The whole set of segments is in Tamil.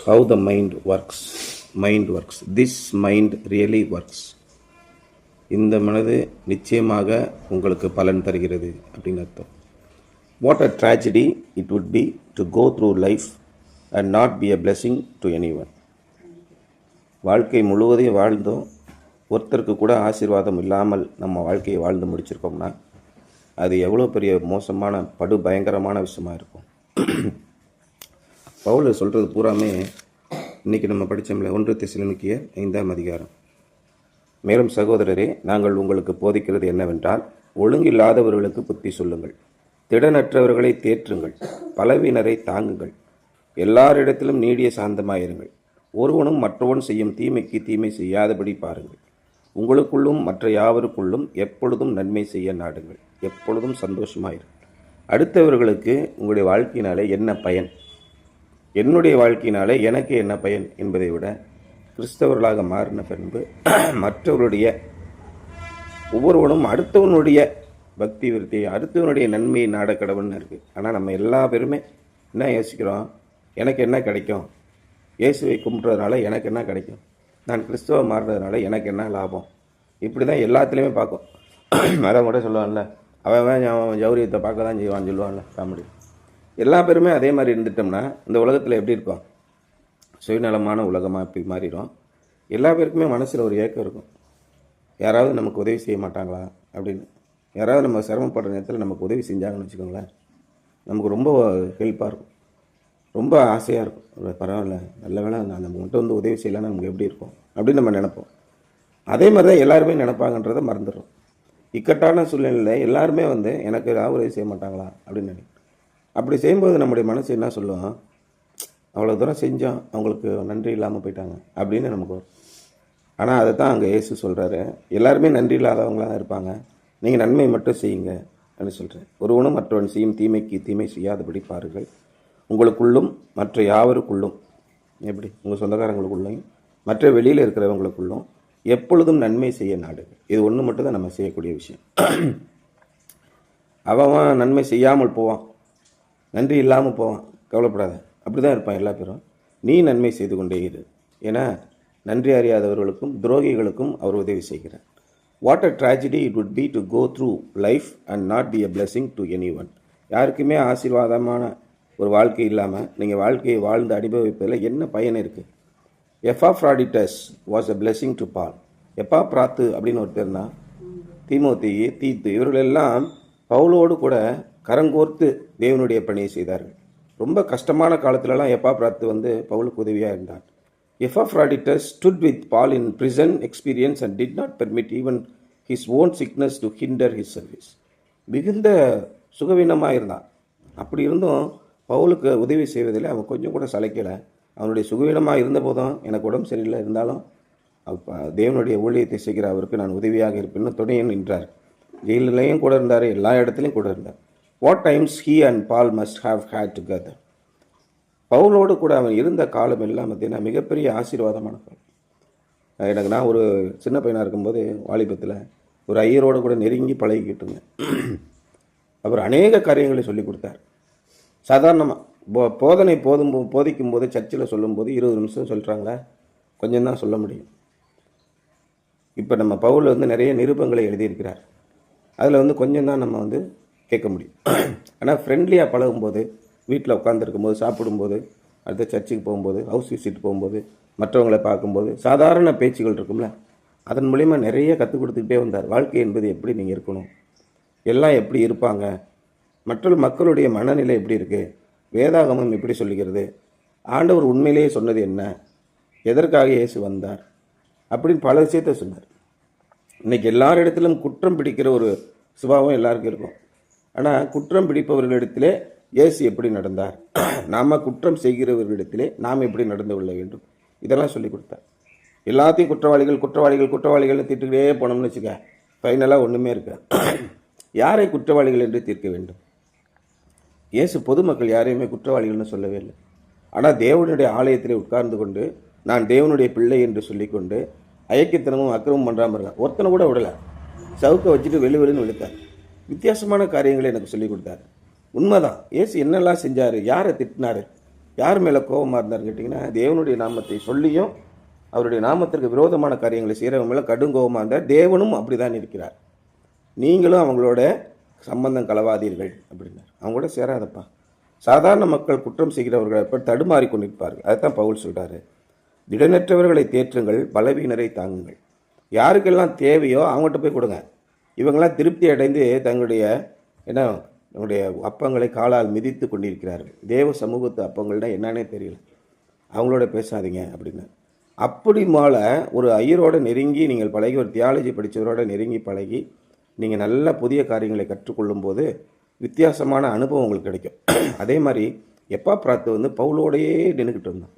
How the mind works. Mind works. This mind really works. இந்த மனது நிச்சயமாக உங்களுக்கு பலன் தருகிறது அப்படின்னு அர்த்தம். What a tragedy it would be to go through life and not be a blessing to anyone. வாழ்க்கை முழுவதையும் வாழ்ந்தோம், ஒருத்தருக்கு கூட ஆசீர்வாதம் இல்லாமல் நம்ம வாழ்க்கையை வாழ்ந்து முடிச்சிருக்கோம்னா அது எவ்வளோ பெரிய மோசமான படு பயங்கரமான விஷயமா இருக்கும். பவுல் சொல்கிறது பூராமே இன்றைக்கி நம்ம படித்தோம்ல 1 தெசலோனிக்கேயர் 5ஆம் அதிகாரம். மேலும் சகோதரரே, நாங்கள் உங்களுக்கு போதிக்கிறது என்னவென்றால், ஒழுங்கில்லாதவர்களுக்கு புத்தி சொல்லுங்கள், திடனற்றவர்களை தேற்றுங்கள், பலவீனரை தாங்குங்கள், எல்லாரிடத்திலும் நீடிய சாந்தமாயிருங்கள், ஒருவனும் மற்றவன் செய்யும் தீமைக்கு தீமை செய்யாதபடி பாருங்கள், உங்களுக்குள்ளும் மற்ற யாவருக்குள்ளும் எப்பொழுதும் நன்மை செய்ய நாடுங்கள், எப்பொழுதும் சந்தோஷமாயிருங்கள். அடுத்தவர்களுக்கு உங்களுடைய வாழ்க்கையினாலே என்ன பயன், என்னுடைய வாழ்க்கையினாலே எனக்கு என்ன பயன் என்பதை விட கிறிஸ்தவர்களாக மாறின பின்பு மற்றவருடைய ஒவ்வொருவனும் அடுத்தவனுடைய பக்தி விருத்தி, அடுத்தவனுடைய நன்மையை நாட கடவுள்னு இருக்குது. ஆனால் நம்ம எல்லா பேருமே என்ன யோசிக்கிறோம், எனக்கு என்ன கிடைக்கும், இயேசுவை கும்பிட்றதுனால எனக்கு என்ன கிடைக்கும், நான் கிறிஸ்தவ மாறுறதுனால எனக்கு என்ன லாபம், இப்படி தான் எல்லாத்துலேயுமே பார்க்கும். அதான் கூட சொல்லுவான்ல, அவன் ஜௌரியத்தை பார்க்க தான் செய்வான்னு சொல்லுவான்ல காமெடி. எல்லா பேருமே அதே மாதிரி இருந்துட்டோம்னா இந்த உலகத்தில் எப்படி இருக்கும், சுயநலமான உலகமாக இப்படி மாறிடும். எல்லா பேருக்குமே மனசில் ஒரு ஏக்கம் இருக்கும், யாராவது நமக்கு உதவி செய்ய மாட்டாங்களா அப்படின்னு. யாராவது நம்ம சிரமப்படுற நேரத்தில் நமக்கு உதவி செஞ்சாங்கன்னு வச்சுக்கோங்களேன், நமக்கு ரொம்ப ஹெல்ப்பாக இருக்கும், ரொம்ப ஆசையாக இருக்கும். பரவாயில்ல, நல்ல வேளை நான் நம்ம மட்டும் வந்து உதவி செய்யலான்னு நமக்கு எப்படி இருக்கும் அப்படின்னு நம்ம நினைப்போம். அதே மாதிரி தான் எல்லாருமே நினைப்பாங்கன்றதை மறந்துடுறோம். இக்கட்டான சூழ்நிலையில் எல்லாருமே வந்து எனக்கு ஏதாவது உதவி செய்ய மாட்டாங்களா அப்படின்னு நினைப்போம். அப்படி செய்யும்போது நம்முடைய மனசு என்ன சொல்லுவோம், அவ்வளோ தூரம் செஞ்சோம், அவங்களுக்கு நன்றி இல்லாமல் போயிட்டாங்க அப்படின்னு நமக்கு வரும். ஆனால் அதை தான் அங்கே இயேசு சொல்கிறாரு, எல்லாருமே நன்றி இல்லாதவங்களாக தான் இருப்பாங்க, நீங்கள் நன்மை மட்டும் செய்யுங்க அப்படின்னு சொல்கிறேன். ஒருவனும் மற்றவன் செய்யும் தீமைக்கு தீமை செய்யாதபடி பாருங்கள், உங்களுக்குள்ளும் மற்ற யாவருக்குள்ளும், எப்படி உங்கள் சொந்தக்காரங்களுக்குள்ளும் மற்ற வெளியில் இருக்கிறவங்களுக்குள்ளும் எப்பொழுதும் நன்மை செய்ய நாடுகள். இது ஒன்று மட்டும் தான் நம்ம செய்யக்கூடிய விஷயம். அவன் நன்மை செய்யாமல் போவான், நன்றி இல்லாமல் போவான், கவலைப்படாத, அப்படி தான் இருப்பான் எல்லா பேரும். நீ நன்மை செய்து கொண்டே இரு, ஏன்னா நன்றி அறியாதவர்களுக்கும் துரோகிகளுக்கும் அவர் உதவி செய்கிறார். What a tragedy it would be to go through life and not be a blessing to anyone. யாருக்குமே ஆசீர்வாதமான ஒரு வாழ்க்கை இல்லாமல் நீங்கள் வாழ்க்கையை வாழ்ந்து அனுபவிப்பதில் என்ன பயன் இருக்குது? எப்பாஃப்ராடிட்டஸ் was a blessing to ball. எப்பாப்ராத்து அப்படின்னு ஒருத்தர் தான், தீமோத்தி, தீத்து, இவர்களெல்லாம் பவுலோடு கூட கரங்கோர்த்து தேவனுடைய பணியை செய்தார்கள். ரொம்ப கஷ்டமான காலத்துலலாம் எப்பாப்ராத்து வந்து பவுலுக்கு உதவியாக இருந்தார். எப்பாஃப்ராடிட்டஸ் stood with Paul in prison experience and did not permit even his own sickness to hinder his service. மிகுந்த சுகவீனமாக இருந்தான். அப்படி இருந்தும் பவுலுக்கு உதவி செய்வதில் அவன் கொஞ்சம் கூட சளைக்கலை. அவனுடைய சுகவீனமாக இருந்த போதும், எனக்கு உடம்பு சரியில்லை இருந்தாலும் தேவனுடைய ஊழியத்தை செய்கிற அவருக்கு நான் உதவியாக இருப்பேன்னு துணையும் நின்றார். ஜெயிலையும் கூட இருந்தார், எல்லா இடத்துலையும் கூட இருந்தார். What times he and Paul must have had together. பவுலோடு கூட அவன் இருந்த காலம் எல்லாம் பார்த்தீங்கன்னா மிகப்பெரிய ஆசீர்வாதமான காலம். நான் ஒரு சின்ன பையனாக இருக்கும்போது வாலிபத்தில் ஒரு ஐயரோடு கூட நெருங்கி பழகிக்கிட்டு இருந்தேன். அவர் அநேக காரியங்களை சொல்லி கொடுத்தார். சாதாரணமாக போதனை போதிக்கும் போது சர்ச்சில் சொல்லும்போது 20 நிமிஷம் சொல்கிறாங்களே, கொஞ்சம் தான் சொல்ல முடியும். இப்போ நம்ம பவுல் வந்து நிறைய நிருபங்களை எழுதியிருக்கிறார், அதில் வந்து கொஞ்சம் தான் நம்ம வந்து கேட்க முடியும். ஆனால் ஃப்ரெண்ட்லியாக பழகும்போது, வீட்டில் உட்காந்துருக்கும்போது, சாப்பிடும்போது, அடுத்த சர்ச்சுக்கு போகும்போது, ஹவுஸ் விசிட் போகும்போது, மற்றவங்களை பார்க்கும்போது சாதாரண பேச்சுகள் இருக்கும்ல, அதன் மூலிமா நிறைய கற்றுக் கொடுத்துக்கிட்டே வந்தார். வாழ்க்கை என்பது எப்படி நீங்கள் இருக்கணும், எல்லாம் எப்படி இருப்பாங்க, மற்ற மக்களுடைய மனநிலை எப்படி இருக்குது, வேதாகமம் எப்படி சொல்லுகிறது, ஆண்டவர் உண்மையிலேயே சொன்னது என்ன, எதற்காக இயேசு வந்தார் அப்படின்னு பல விஷயத்தை சொன்னார். இன்றைக்கி எல்லாரிடத்திலும் குற்றம் பிடிக்கிற ஒரு சுபாவம் எல்லாருக்கும் இருக்கும். ஆனால் குற்றம் பிடிப்பவர்களிடத்திலே இயேசு எப்படி நடந்தார், நாம் குற்றம் செய்கிறவர்களிடத்திலே நாம் எப்படி நடந்து கொள்ள வேண்டும், இதெல்லாம் சொல்லி கொடுத்தார். எல்லாத்தையும் குற்றவாளிகள் குற்றவாளிகள் குற்றவாளிகள்னு திட்டுக்கிட்டே போனோம்னு வச்சுக்க, ஃபைனலாக ஒன்றுமே இருக்காது. யாரை குற்றவாளிகள் என்று தீர்க்க வேண்டும்? இயேசு பொதுமக்கள் யாரையுமே குற்றவாளிகள்னு சொல்லவே இல்லை. ஆனால் தேவனுடைய ஆலயத்திலே உட்கார்ந்து கொண்டு நான் தேவனுடைய பிள்ளை என்று சொல்லிக்கொண்டு ஐக்கியத்தனமும் அக்கிரமும் பண்ணுறாமல் இருக்கான். ஒருத்தனை கூட விடலை, சவுக்கை வச்சுட்டு வெளின்னு விழுத்தார். வித்தியாசமான காரியங்களை எனக்கு சொல்லிக் கொடுத்தார். உண்மைதான், இயேசு என்னெல்லாம் செஞ்சார், யாரை திட்டினார், யார் மேலே கோபமாக இருந்தார்னு கேட்டிங்கன்னா, தேவனுடைய நாமத்தை சொல்லியும் அவருடைய நாமத்திற்கு விரோதமான காரியங்களை செய்கிறவங்க மேலே கடும் கோபமாக இருந்தார். தேவனும் அப்படி தான் இருக்கிறார். நீங்களும் அவங்களோட சம்பந்தம் கலவாதீர்கள் அப்படின்னார். அவங்க கூட சேராதப்பா. சாதாரண மக்கள் குற்றம் செய்கிறவர்கள் அப்போ தடுமாறி கொண்டிருப்பார்கள். அதைத்தான் பவுல் சொல்கிறாரு, திடனற்றவர்களை தேற்றுங்கள், பலவீனரை தாங்குங்கள். யாருக்கெல்லாம் தேவையோ அவங்ககிட்ட போய் கொடுங்க. இவங்கெல்லாம் திருப்தி அடைந்து தங்களுடைய நம்முடைய அப்பங்களை காலால் மிதித்து கொண்டிருக்கிறார்கள். தேவ சமூகத்து அப்பங்கள்னா என்னன்னே தெரியல, அவங்களோட பேசாதீங்க அப்படின்னு. அப்படி மேலே ஒரு ஐயரோடு நெருங்கி நீங்கள் பழகி, ஒரு தியாலஜி படித்தவரோட நெருங்கி பழகி நீங்கள் நல்ல புதிய காரியங்களை கற்றுக்கொள்ளும் போது வித்தியாசமான அனுபவம் உங்களுக்கு கிடைக்கும். அதே மாதிரி எப்பாப்ராத்து பவுலோடையே நின்றுக்கிட்டு இருந்தான்.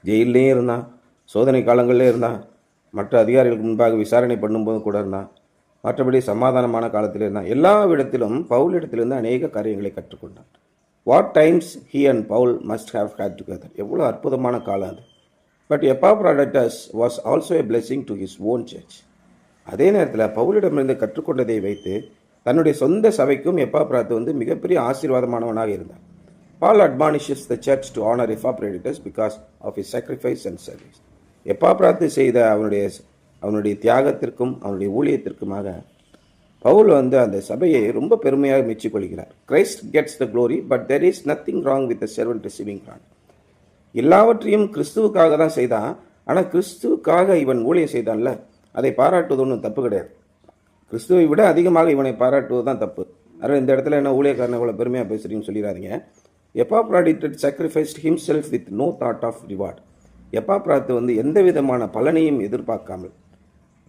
ஜெயிலே இருந்தான், சோதனை காலங்களிலே இருந்தான், மற்ற அதிகாரிகளுக்கு முன்பாக விசாரணை பண்ணும்போது கூட இருந்தான், மற்றபடி சமாதானமான காலத்தில் இருந்தான். எல்லா இடத்திலும் பவுலிடத்திலிருந்து அநேக காரியங்களை கற்றுக்கொண்டான். What times he and Paul must have had together. எவ்வளோ அற்புதமான காலம் அது. But Epaphroditus was also a blessing to his own church. அதே நேரத்தில் பவுலிடமிருந்து கற்றுக்கொண்டதை வைத்து தன்னுடைய சொந்த சபைக்கும் எப்பாப்ராத்து மிகப்பெரிய ஆசீர்வாதமானவனாக இருந்தான். Paul admonishes the church to honour Epaphroditus because of his sacrifice and service. எப்பாப்ராத்து செய்த அவனுடைய தியாகத்திற்கும் அவனுடைய ஊழியத்திற்குமாக பவுல் அந்த சபையை ரொம்ப பெருமையாக மெச்சிக்கொள்கிறார். Christ gets the glory but there is nothing wrong with the servant receiving grant. எல்லாவற்றையும் கிறிஸ்துவுக்காக தான் செய்தான். ஆனால் கிறிஸ்துவுக்காக இவன் ஊழியம் செய்தான்ல, அதை பாராட்டுவது ஒன்றும் தப்பு கிடையாது. கிறிஸ்துவை விட அதிகமாக இவனை பாராட்டுவது தான் தப்பு. அதனால் இந்த இடத்துல என்ன ஊழியக்காரனை இவ்வளோ பெருமையாக பேசுகிறீங்கன்னு சொல்லிடாதீங்க. எப்பாப்ராடிட்டட் sacrificed himself with no thought of reward. எப்பாப்ராத்து எந்த விதமான பலனையும் எதிர்பார்க்காமல்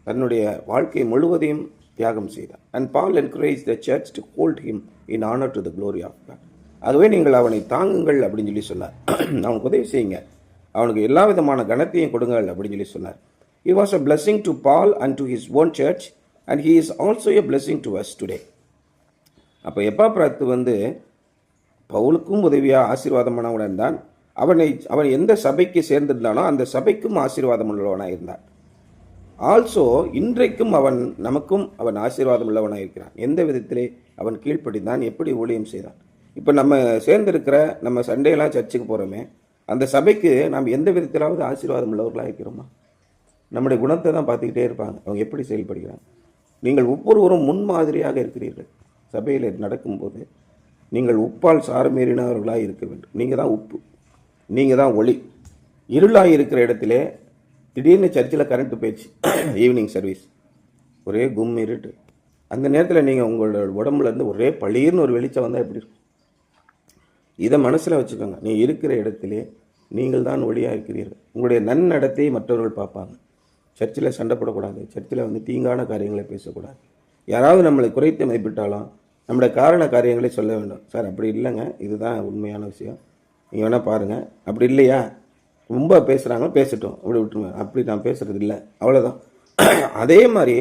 தன்னுடைய வாழ்க்கை முழுவதையும் தியாகம் செய்தார். And Paul encourage the church to hold him in honour to the glory of God. ஆகவே நீங்கள் அவனை தாங்குங்கள் அப்படின்னு சொல்லி சொன்னார். அவனுக்கு உதவி செய்யுங்க, அவனுக்கு எல்லா விதமான கனத்தையும் கொடுங்கள் அப்படின்னு சொல்லி சொன்னார். He was a blessing to Paul and to his own church and he is also a blessing to us today. அப்போ எப்பாப்ராத்து பவுலுக்கும் உதவியாக ஆசீர்வாதமானவன் தான். அவன் எந்த சபைக்கு சேர்ந்திருந்தானோ அந்த சபைக்கும் ஆசீர்வாதம் உள்ளவனாக இருந்தான். ஆல்சோ இன்றைக்கும் நமக்கும் அவன் ஆசீர்வாதம் உள்ளவனாக இருக்கிறான். எந்த விதத்திலே அவன் கீழ்ப்படிந்தான், எப்படி ஊழியம் செய்தான். இப்போ நம்ம சேர்ந்திருக்கிற நம்ம சண்டேலாம் சர்ச்சுக்கு போகிறோமே, அந்த சபைக்கு நாம் எந்த விதத்திலாவது ஆசீர்வாதம் உள்ளவர்களாக இருக்கிறோமா? நம்முடைய குணத்தை தான் பார்த்துக்கிட்டே இருப்பாங்க, அவங்க எப்படி செயல்படுகிறாங்க. நீங்கள் ஒவ்வொருவரும் முன்மாதிரியாக இருக்கிறீர்கள். சபையில் நடக்கும்போது நீங்கள் உப்பால் சாரமேறினவர்களாக இருக்க வேண்டும். நீங்கள் தான் உப்பு, நீங்கள் தான் ஒளி. இருளாக இருக்கிற இடத்துல திடீர்னு சர்ச்சில் கரண்ட்டு போயிடுச்சு, ஈவினிங் சர்வீஸ், ஒரே கும் இருட்டு. அந்த நேரத்தில் நீங்கள் உங்களோட உடம்புலேருந்து ஒரே பளீர்னு ஒரு வெளிச்சம் வந்தால் எப்படி இருக்கும்? இதை மனசில் வச்சுக்கோங்க. நீ இருக்கிற இடத்திலே நீங்கள் தான் ஒளியாக இருக்கிறீர்கள். உங்களுடைய நன்னடத்தை மற்றவர்கள் பார்ப்பாங்க. சர்ச்சில் சண்டை போடக்கூடாது, சர்ச்சில் தீங்கான காரியங்களை பேசக்கூடாது. யாராவது நம்மளை குறைத்து மதிப்பிட்டாலும் நம்முடைய காரண காரியங்களை சொல்ல வேண்டும். சார் அப்படி இல்லைங்க, இதுதான் உண்மையான விஷயம், நீங்கள் வேணால் பாருங்கள். அப்படி இல்லையா, ரொம்ப பேசுகிறாங்க, பேசட்டும், அப்படி விட்டுருங்க. அப்படி நான் பேசுகிறது இல்லை, அவ்வளோதான். அதே மாதிரி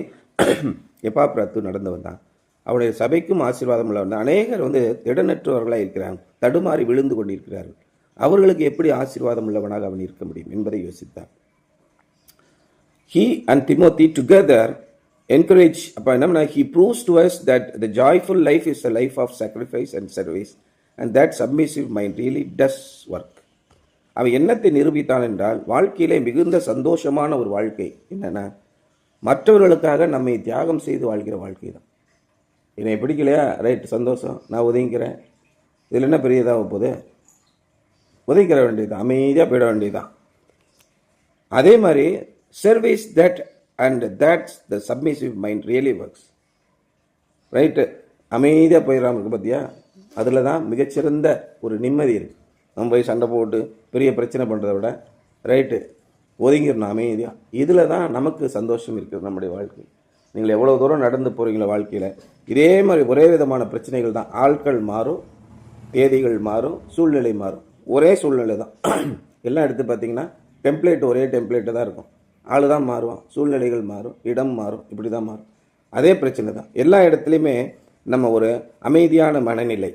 எப்பாப்ராத்து நடந்தவன் தான். அவனுடைய சபைக்கும் ஆசீர்வாதம் உள்ளவன் தான். அநேகர் திடனற்றவர்களாக இருக்கிறாங்க, தடுமாறி விழுந்து கொண்டிருக்கிறார்கள். அவர்களுக்கு எப்படி ஆசீர்வாதம் உள்ளவனாக அவன் இருக்க முடியும் என்பதை யோசித்தான். He and Timothy together encourage, he proves to us that the joyful life is a life of sacrifice and service and that submissive mind really does work. அவன் என்னத்தை நிரூபித்தான் என்றால், வாழ்க்கையிலே மிகுந்த சந்தோஷமான ஒரு வாழ்க்கை என்னன்னா, மற்றவர்களுக்காக நம்மை தியாகம் செய்து வாழ்கிற வாழ்க்கை தான். என்னை பிடிக்கலையா, ரைட், சந்தோஷம், நான் ஒதுங்கிக்கிறேன். இதில் என்ன பெரியதாக போகுது? ஒதுங்கிற வேண்டியதுதான், அமைதியாக போயிட வேண்டியதுதான். அதே மாதிரி service that and that's the submissive mind really works. Right, அமைதியாக போயிடறாம இருக்கு பார்த்தியா, அதில் தான் மிகச்சிறந்த ஒரு நிம்மதி இருக்குது. நம்ம போய் சண்டை போட்டு பெரிய பிரச்சனை பண்ணுறதை விட ரைட்டு ஒதுங்கிடணும் அமைதியாக. இதில் தான் நமக்கு சந்தோஷம் இருக்குது நம்முடைய வாழ்க்கை. நீங்கள் எவ்வளோ தூரம் நடந்து போகிறீங்களோ வாழ்க்கையில், இதே மாதிரி ஒரே விதமான பிரச்சனைகள் தான். ஆட்கள் மாறும், தேதிகள் மாறும், சூழ்நிலை மாறும், ஒரே சூழ்நிலை தான். எல்லாம் எடுத்து பார்த்திங்கன்னா டெம்ப்ளேட் ஒரே டெம்ப்ளேட்டு தான் இருக்கும். ஆள் தான் மாறுவான், சூழ்நிலைகள் மாறும், இடம் மாறும், இப்படி தான் மாறும். அதே பிரச்சனை தான் எல்லா இடத்துலையுமே. நம்ம ஒரு அமைதியான மனநிலை,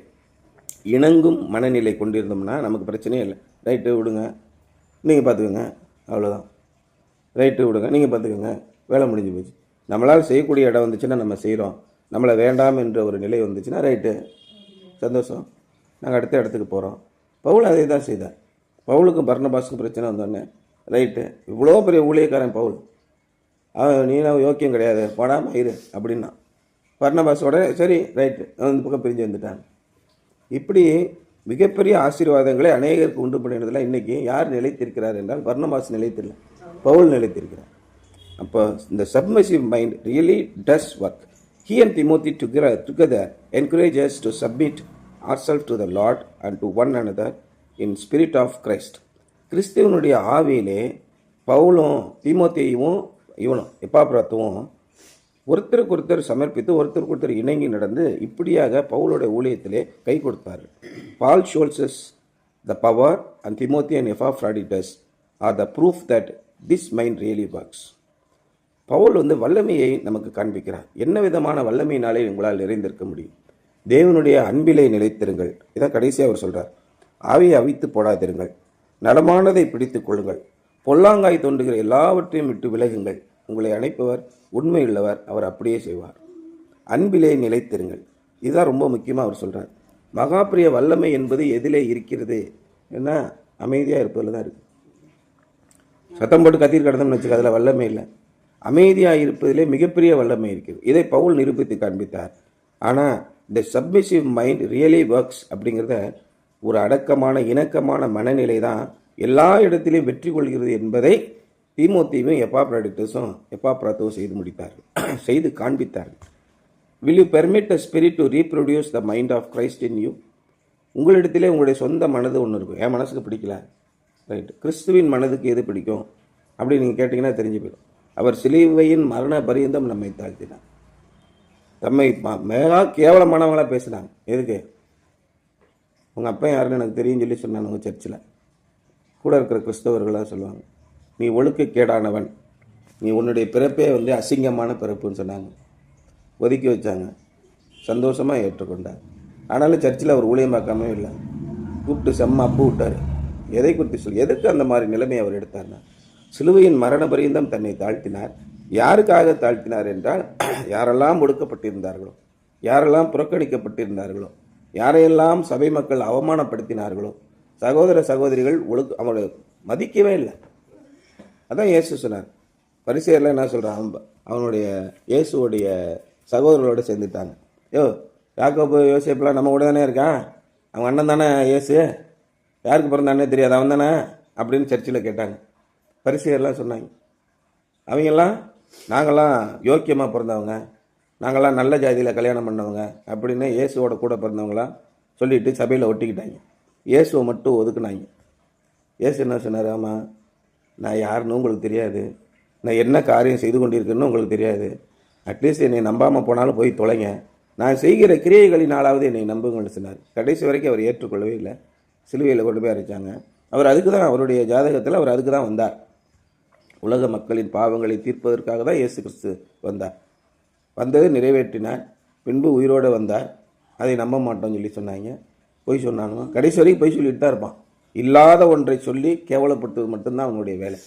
இணங்கும் மனநிலை கொண்டிருந்தோம்னா நமக்கு பிரச்சனையே இல்லை. ரைட்டு விடுங்க, நீங்கள் பார்த்துக்கோங்க, அவ்வளோதான். ரைட்டு விடுங்க, நீங்கள் பார்த்துக்கோங்க, வேலை முடிஞ்சு போச்சு. நம்மளால் செய்யக்கூடிய இடம் வந்துச்சுன்னா நம்ம செய்கிறோம். நம்மளை வேண்டாம் என்ற ஒரு நிலை வந்துச்சுன்னா ரைட்டு, சந்தோஷம், நாங்கள் அடுத்த இடத்துக்கு போகிறோம். பவுல் அதை தான் செய்தார். பவுலுக்கும் பர்னபாஸுக்கும் பிரச்சனை வந்தோடனே ரைட்டு, இவ்வளோ பெரிய ஊழியக்காரன் பவுல், நீலாம் யோக்கியம் கிடையாது, போடாமல் இரு அப்படின்னா பர்னபாஸோட சரி ரைட்டு அந்த பக்கம் பிரிஞ்சு வந்துட்டாங்க. இப்படி மிகப்பெரிய ஆசீர்வாதங்களை அநேகருக்கு உண்டு பண்ணினதில் இன்றைக்கி யார் நிலைத்திருக்கிறார் என்றால் பர்னபாஸ் நிலைத்தில்லை, பவுல் நிலைத்திருக்கிறார். அப்போ இந்த submissive mind really does work. He and Timothy together encourage us to submit ourselves to the Lord and to one another in spirit of Christ. கிறிஸ்துவனுடைய ஆவியிலே பவுலும் தீமோத்தேயுவும் இவனும் எப்பாப்ராத்துவும் ஒருத்தருக்கு ஒருத்தர் சமர்ப்பித்து ஒருத்தருக்கு ஒருத்தர் இணங்கி நடந்து இப்படியாக பவுலுடைய ஊழியத்திலே கை கொடுத்தார். Paul shows us the power and Timothy and Epaphroditus are the proof that this mind really works. Pavul வல்லமையை நமக்கு காண்பிக்கிறார். என்ன விதமான வல்லமையினாலே உங்களால் நிறைந்திருக்க முடியும்? தேவனுடைய அன்பிலே நிலைத்திருங்கள். இதான் கடைசியாக அவர் சொல்கிறார். ஆவியை அவித்து போடாதிருங்கள், நலமானதை பிடித்து கொள்ளுங்கள், பொல்லாங்காய் தோன்றுகிற எல்லாவற்றையும் விட்டு விலகுங்கள். உங்களை அழைப்பவர் உண்மையுள்ளவர், அவர் அப்படியே செய்வார். அன்பிலே நிலைத்திருங்கள். இதுதான் ரொம்ப முக்கியமாக அவர் சொல்கிறார். மகாபிரிய வல்லமை என்பது எதிலே இருக்கிறது? என்ன அமைதியாக இருப்பதில் தான் இருக்குது. சத்தம் போட்டு கத்திட்டு கிடந்தோம்னு வச்சுக்க, அதில் வல்லமை இல்லை. அமைதியாக இருப்பதிலே மிகப்பெரிய வல்லமை இருக்கிறது. இதை பவுல் நிரூபித்து காண்பித்தார். ஆனால் இந்த சப்மிசிவ் மைண்ட் ரியலி ஒர்க்ஸ் அப்படிங்கிறத ஒரு அடக்கமான இணக்கமான மனநிலை தான் எல்லா இடத்திலையும் வெற்றி கொள்கிறது என்பதை தீமோத்தேயும் எப்பாப்ராத்துவும் செய்து முடித்தார்கள், செய்து காண்பித்தார்கள். Will you permit the spirit to reproduce the mind of Christ in you? உங்களிடத்திலே உங்களுடைய சொந்த மனது ஒன்று இருக்கும். என் மனசுக்கு பிடிக்கல, ரைட், கிறிஸ்துவின் மனதுக்கு எது பிடிக்கும் அப்படின்னு நீங்கள் கேட்டிங்கன்னா தெரிஞ்சு போயிடும். அவர் சிலுவையின் மரண பரியந்தம் நம்மை தாழ்த்தினார். தம்மை மேகா கேவலமானவங்களாக பேசினாங்க. எதுக்கு? உங்கள் அப்பா யாருன்னு எனக்கு தெரியும் சொல்லி சொன்னாங்க. உங்கள் சர்ச்சில் கூட இருக்கிற கிறிஸ்தவர்களாக சொல்லுவாங்க, நீ ஒழுக்கக்கேடானவன், நீ உன்னுடைய பிறப்பே அசிங்கமான பிறப்புன்னு சொன்னாங்க. ஒதுக்கி வச்சாங்க. சந்தோஷமாக ஏற்றுக்கொண்டார். ஆனாலும் சர்ச்சில் அவர் ஊழியம் பார்க்காமவே இல்லை. கூப்பிட்டு செம்ம அப்பு விட்டார். எதை குறித்து சொல்லி எதுக்கு அந்த மாதிரி நிலைமை அவர் எடுத்தார்னா, சிலுவையின் மரண பரியந்தம் தன்னை தாழ்த்தினார். யாருக்காக தாழ்த்தினார் என்றால், யாரெல்லாம் ஒடுக்கப்பட்டிருந்தார்களோ, யாரெல்லாம் புறக்கணிக்கப்பட்டிருந்தார்களோ, யாரையெல்லாம் சபை மக்கள் அவமானப்படுத்தினார்களோ, சகோதர சகோதரிகள் அவங்களை மதிக்கவே இல்லை. அதான் இயேசு சொன்னார். பரிசேயர்லாம் என்ன சொல்கிறான், அவனுடைய இயேசுவோடைய சகோதரர்களோடு சேர்ந்துட்டாங்க. யாக்கோபு யோசேப்புலாம் நம்ம கூட தானே இருக்கான், அவன் அண்ணன் தானே இயேசு, யாருக்கு பிறந்த அண்ணே தெரியாது, அவன் தானே அப்படின்னு சர்ச்சில் கேட்டாங்க. பரிசேயர்லாம் சொன்னாங்க, அவங்கெல்லாம் நாங்கள்லாம் யோக்கியமாக பிறந்தவங்க, நாங்கள்லாம் நல்ல ஜாதியில் கல்யாணம் பண்ணவங்க அப்படின்னு இயேசுவோட கூட பிறந்தவங்களாம் சொல்லிவிட்டு சபையில் ஒட்டிக்கிட்டாங்க. இயேசுவை மட்டும் ஒதுக்குனாங்க. இயேசு என்ன சொன்னார், ஆமாம், நான் யாருன்னு உங்களுக்கு தெரியாது, நான் என்ன காரியம் செய்து கொண்டிருக்கேன்னு உங்களுக்கு தெரியாது, அட்லீஸ்ட் என்னை நம்பாமல் போனாலும் போய் தொலைங்க, நான் செய்கிற கிரியைகளினாலாவது என்னை நம்புங்கன்னு சொன்னார். கடைசி வரைக்கும் அவர் ஏற்றுக்கொள்ளவே இல்லை. சிலுவையில் கொண்டு போய் அரைச்சாங்க. அவர் அதுக்கு தான், அவருடைய ஜாதகத்தில் அவர் அதுக்கு தான் வந்தார். உலக மக்களின் பாவங்களை தீர்ப்பதற்காக தான் இயேசு கிறிஸ்து வந்தார். வந்தது நிறைவேற்றினார். பின்பு உயிரோடு வந்தார். அதை நம்ப மாட்டோம்னு சொல்லி சொன்னாங்க. பொய் சொன்னாங்க. கடைசி வரைக்கும் பொய் சொல்லிட்டு தான் இருப்பான். இல்லாத ஒன்றை சொல்லி கேவலப்படுத்துவது மட்டும்தான் அவனுடைய வேலை.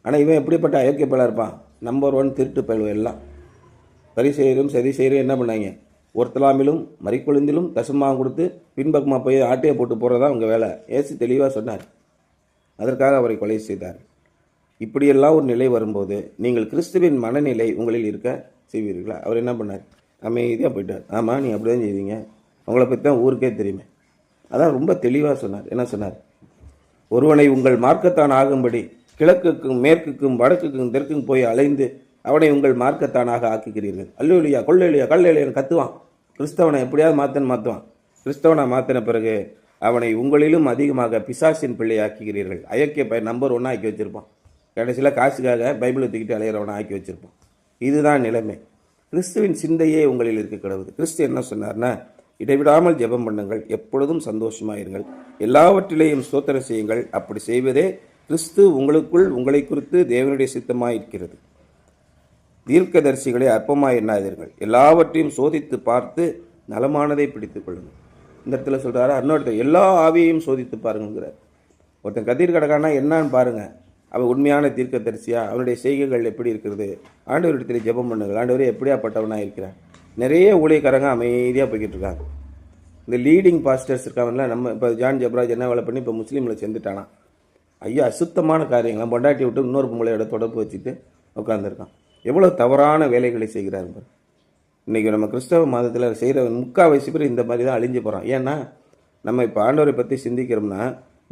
ஆனால் இவன் எப்படிப்பட்ட அயோக்கியப்பலாக இருப்பான், நம்பர் 1 திருட்டு பயில்வ. எல்லாம் பரிசெயரும் சதி செய்யரும் என்ன பண்ணாங்க, ஒருத்தலாமிலும் மறிக்கொழுந்திலும் தசமாக கொடுத்து பின்பக்கமாக போய் ஆட்டையை போட்டு போகிறதா அவங்க வேலை. ஏசு தெளிவாக சொன்னார். அதற்காக அவரை கொலை செய்தார். இப்படியெல்லாம் ஒரு நிலை வரும்போது நீங்கள் கிறிஸ்துவின் மனநிலை உங்களில் இருக்க செய்வீர்களா? அவர் என்ன பண்ணார், அமைதியாக போயிட்டார். ஆமாம், நீ அப்படி தான் செய்வீங்க, உங்களை பற்றி தான் ஊருக்கே தெரியுமே. அதான் ரொம்ப தெளிவாக சொன்னார். என்ன சொன்னார், ஒருவனை உங்கள் மார்க்கத்தான் ஆகும்படி கிழக்குக்கும் மேற்குக்கும் வடக்குக்கும் தெற்கும் போய் அலைந்து அவனை உங்கள் மார்க்கத்தானாக ஆக்குகிறீர்கள். அல்லேலூயா, கொல்லேலூயா, கல்லேலூயான்னு கத்துவான். கிறிஸ்தவனை எப்படியாவது மாற்றுவான். கிறிஸ்தவனை மாற்றின பிறகு அவனை உங்களிலும் அதிகமாக பிசாசின் பிள்ளை ஆக்குகிறீர்கள். அயோக்கிய பையன் நம்பர் 1 ஆக்கி வச்சுருப்பான். கடைசியில் காசுக்காக பைபிளை தூக்கிட்டு அலையிறவனை ஆக்கி வச்சுருப்பான். இதுதான் நிலைமை. கிறிஸ்துவின் சிந்தையே உங்களில் இருக்க கிடவுது. கிறிஸ்து என்ன சொன்னார்னா, இடைவிடாமல் ஜெபம் பண்ணுங்கள், எப்பொழுதும் சந்தோஷமாயிருங்கள், எல்லாவற்றிலேயும் ஸ்தோத்திரம் செய்யுங்கள். அப்படி செய்வதே கிறிஸ்து உங்களுக்குள் உங்களை குறித்து தேவனுடைய சித்தமாக இருக்கிறது. தீர்க்கதரிசிகளை அற்பமாக எண்ணாதீர்கள், எல்லாவற்றையும் சோதித்து பார்த்து நலமானதை பிடித்து கொள்ளுங்கள். இந்த இடத்துல சொல்கிறாரு, இன்னொருத்தர் எல்லா ஆவியையும் சோதித்து பாருங்கிறார். ஒருத்தன் கதிர் கிடக்கானா என்னான்னு பாருங்கள், அவன் உண்மையான தீர்க்கதரிசியா, அவனுடைய செய்கைகள் எப்படி இருக்கிறது. ஆண்டவரிடத்தில் ஜெபம் பண்ணுங்கள், ஆண்டவரே எப்படியாப்பட்டவனாக இருக்கிறான். நிறைய ஊழியக்காரங்க அமைதியாக போய்கிட்டு இருக்காங்க. இந்த லீடிங் பாஸ்டர்ஸ் இருக்காங்கல்ல, நம்ம இப்போ ஜான் ஜப்ராஜ் என்ன வேலை பண்ணி இப்போ முஸ்லீமில் சேர்ந்துட்டானா? ஐயா, அசுத்தமான காரியங்களாம் பொண்டாட்டி விட்டு இன்னொரு பொம்பளையோட தொடர்பு வச்சுட்டு உட்காந்துருக்கான். எவ்வளோ தவறான வேலைகளை செய்கிறாருங்க. இன்றைக்கி நம்ம கிறிஸ்தவ மதத்தில் செய்கிற முக்கால்வாசி பேர் இந்த மாதிரி தான் அழிஞ்சு போகிறோம். ஏன்னா நம்ம இப்போ ஆண்டவரை பற்றி சிந்திக்கிறோம்னா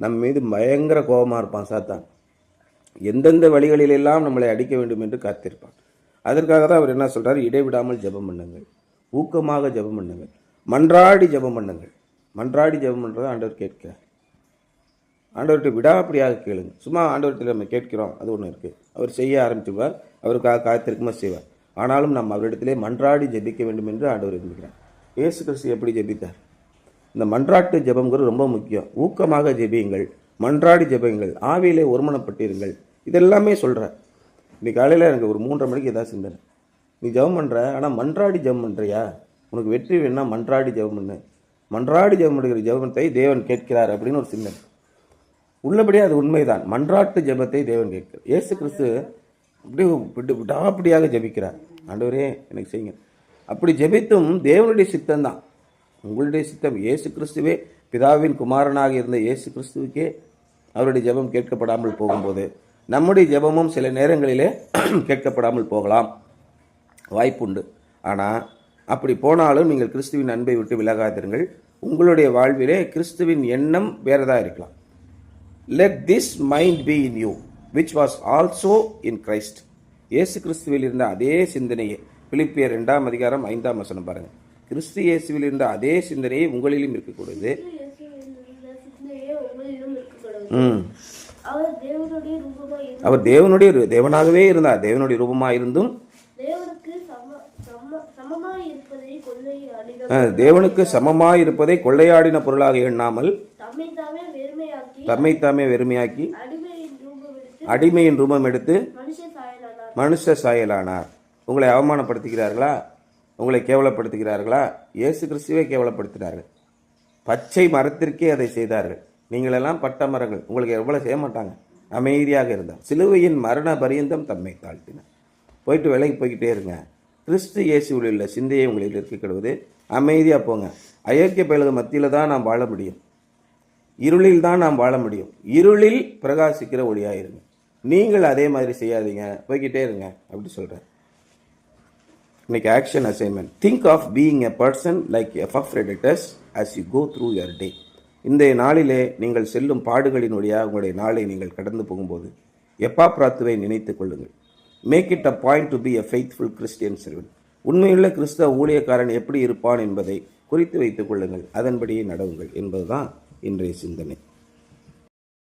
நம்ம மீது பயங்கர கோபமாக இருப்பான் சாத்தான். எந்தெந்த வழிகளிலெல்லாம் நம்மளை அடிக்க வேண்டும் என்று காத்திருப்பான். அதற்காக தான் அவர் என்ன சொல்கிறார்? இடைவிடாமல் ஜெபம் பண்ணுங்கள், ஊக்கமாக ஜெபம் பண்ணுங்கள், மன்றாடி ஜெபம் பண்ணுங்கள். மன்றாடி ஜெபம் பண்ணுறதை ஆண்டவர் கேட்கிறார். ஆண்டவர்கிட்ட விடாப்படியாக கேளுங்க. சும்மா ஆண்டவர்கிட்ட நம்ம கேட்கிறோம், அது ஒன்று இருக்குது. அவர் செய்ய ஆரம்பிச்சுவார், அவருக்காக காத்திருக்குமா செய்வார். ஆனாலும் நம்ம அவரிடத்திலே மன்றாடி ஜெபிக்க வேண்டும் என்று ஆண்டவர் விரும்புகிறார். இயேசு கிறிஸ்து எப்படி ஜெபித்தார்? இந்த மன்றாட்டு ஜெபங்கிறது ரொம்ப முக்கியம். ஊக்கமாக ஜெபியுங்கள், மன்றாடி ஜெபியுங்கள், ஆவியிலே ஒருமனப்பட்டிருங்கள். இதெல்லாமே சொல்கிறேன். இன்னைக்கு காலையில் எனக்கு ஒரு 3:30 மணிக்கு ஏதாவது சிந்தனை, நீ ஜெபம் பண்ணுற, ஆனால் மன்றாடி ஜெபம் பண்ணுறியா? உனக்கு வெற்றி வேணும்னா மன்றாடி ஜெபம் பண்ணு. மன்றாடி ஜெபம் பண்ணுகிற ஜெபத்தை தேவன் கேட்கிறார் அப்படின்னு ஒரு சிந்தனை. உள்ளபடியே அது உண்மைதான். மன்றாட்டு ஜெபத்தை தேவன் கேட்கிறார். இயேசு கிறிஸ்து அப்படியே விடாப்படியாக ஜெபிக்கிறார். ஆண்டவரே எனக்கு செய்யுங்க. அப்படி ஜெபித்தும் தேவனுடைய சித்தம் தான், உங்களுடைய சித்தம். இயேசு கிறிஸ்துவே பிதாவின் குமாரனாக இருந்த இயேசு கிறிஸ்துவுக்கே அவருடைய ஜெபம் கேட்கப்படாமல் போகும்போது நம்முடைய ஜெபமும் சில நேரங்களிலே கேட்கப்படாமல் போகலாம், வாய்ப்புண்டு. ஆனால் அப்படி போனாலும் நீங்கள் கிறிஸ்துவின் அன்பை விட்டு விலகாதிருங்கள். உங்களுடைய வாழ்விலே கிறிஸ்துவின் எண்ணம் வேறதாக இருக்கலாம். Let this mind be in you which was also in Christ. இயேசு கிறிஸ்துவில் இருந்த அதே சிந்தனையே, பிலிப்பியர் 2:5 பாருங்க. கிறிஸ்து இயேசுவில் இருந்த அதே சிந்தனையை உங்களிலும் இருக்கக்கூடாது. அவர் தேவனுடைய தேவனாகவே இருந்தார். தேவனுடைய ரூபமாக இருந்தும் தேவனுக்கு சமமாய் இருப்பதை கொள்ளையாடின பொருளாக எண்ணாமல் தம்மைத்தாமே வெறுமையாக்கி அடிமையின் ரூபம் எடுத்து மனுஷ சாயலானார். உங்களை அவமானப்படுத்துகிறார்களா? உங்களை கேவலப்படுத்துகிறார்களா? இயேசு கிறிஸ்துவே கேவலப்படுத்தினார்கள். பச்சை மரத்திற்கே அதை செய்தார்கள். நீங்களெல்லாம் பட்ட மரங்கள், உங்களுக்கு எவ்வளோ செய்ய மாட்டாங்க. அமைதியாக இருந்தார். சிலுவையின் மரண பரியந்தம் தம்மை தாழ்த்தினார். போயிட்டு வேலைக்கு போய்கிட்டே இருங்க. கிறிஸ்து இயேசுவில் உள்ள சிந்தையை உங்களில் இருக்கிடுவது. அமைதியாக போங்க. அயோக்கிய பயலுக மத்தியில் தான் நாம் வாழ முடியும். இருளில் தான் நாம் வாழ முடியும். இருளில் பிரகாசிக்கிற ஒளியாயிருங்க. நீங்கள் அதே மாதிரி செய்யாதீங்க, போய்கிட்டே இருங்க அப்படி சொல்கிறேன். இன்னைக்கு action assignment. Think of being a person like Epaphroditus as you go through your day. இந்த நாளிலே நீங்கள் செல்லும் பாடுகளின் வழியாக உங்களுடைய நாளை நீங்கள் கடந்து போகும்போது எப்பாப்ராத்துவை நினைத்துக் கொள்ளுங்கள். Make it a point to be a faithful Christian servant. உண்மையுள்ள கிறிஸ்தவ ஊழியக்காரன் எப்படி இருப்பான் என்பதை குறித்து வைத்துக் கொள்ளுங்கள். அதன்படியே நடவுங்கள் என்பதுதான் இன்றைய சிந்தனை.